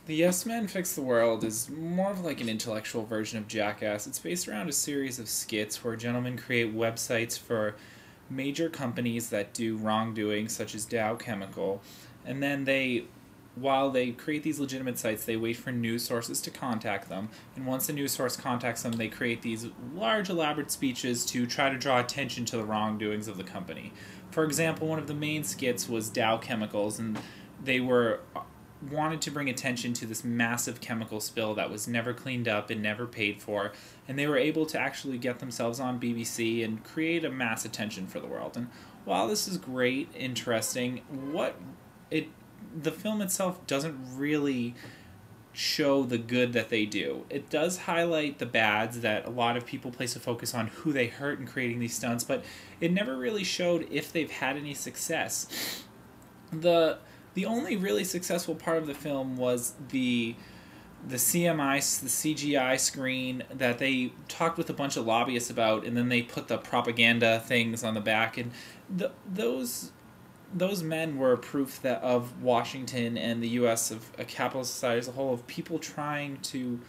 The Yes Men Fix the World is more of like an intellectual version of Jackass. It's based around a series of skits where gentlemen create websites for major companies that do wrongdoing, such as Dow Chemical, and then while they create these legitimate sites, they wait for news sources to contact them, and once a news source contacts them, they create these large, elaborate speeches to try to draw attention to the wrongdoings of the company. For example, one of the main skits was Dow Chemicals, and they were wanted to bring attention to this massive chemical spill that was never cleaned up and never paid for, and they were able to actually get themselves on BBC and create a mass attention for the world. And while this is great, interesting, the film itself doesn't really show the good that they do. It does highlight the bads, that a lot of people place a focus on who they hurt in creating these stunts, but it never really showed if they've had any success. The only really successful part of the film was the CGI screen that they talked with a bunch of lobbyists about, and then they put the propaganda things on the back, and those men were proof that of Washington and the U.S. of a capitalist society as a whole, of people trying to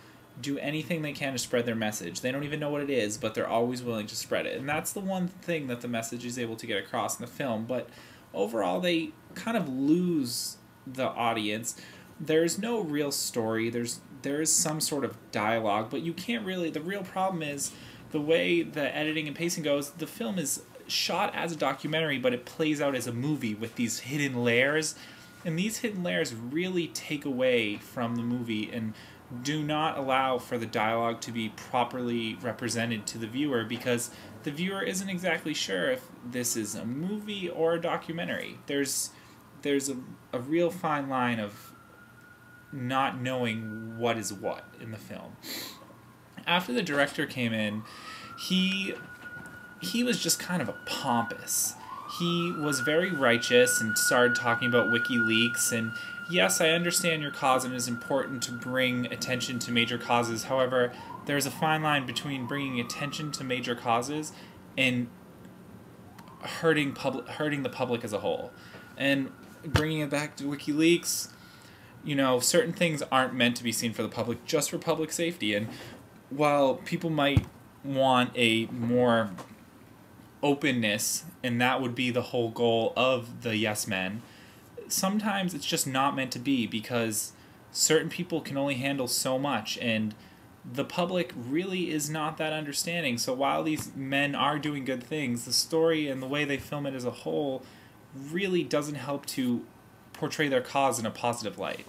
do anything they can to spread their message. They don't even know what it is, but they're always willing to spread it, and that's the one thing that the message is able to get across in the film. But overall, they kind of lose the audience. There's no real story. There is some sort of dialogue, but you can't really. The real problem is the way the editing and pacing goes. The film is shot as a documentary, but it plays out as a movie with these hidden layers, and these hidden layers really take away from the movie and do not allow for the dialogue to be properly represented to the viewer, because the viewer isn't exactly sure if this is a movie or a documentary. There's a real fine line of not knowing what is what in the film. After the director came in, he was just kind of a pompous. He was very righteous and started talking about WikiLeaks, and yes, I understand your cause and it is important to bring attention to major causes. However, there's a fine line between bringing attention to major causes and hurting the public as a whole. And bringing it back to WikiLeaks, certain things aren't meant to be seen for the public, just for public safety. And while people might want a more openness, and that would be the whole goal of the Yes Men, sometimes it's just not meant to be, because certain people can only handle so much, and the public really is not that understanding. So while these men are doing good things, the story and the way they film it as a whole really doesn't help to portray their cause in a positive light.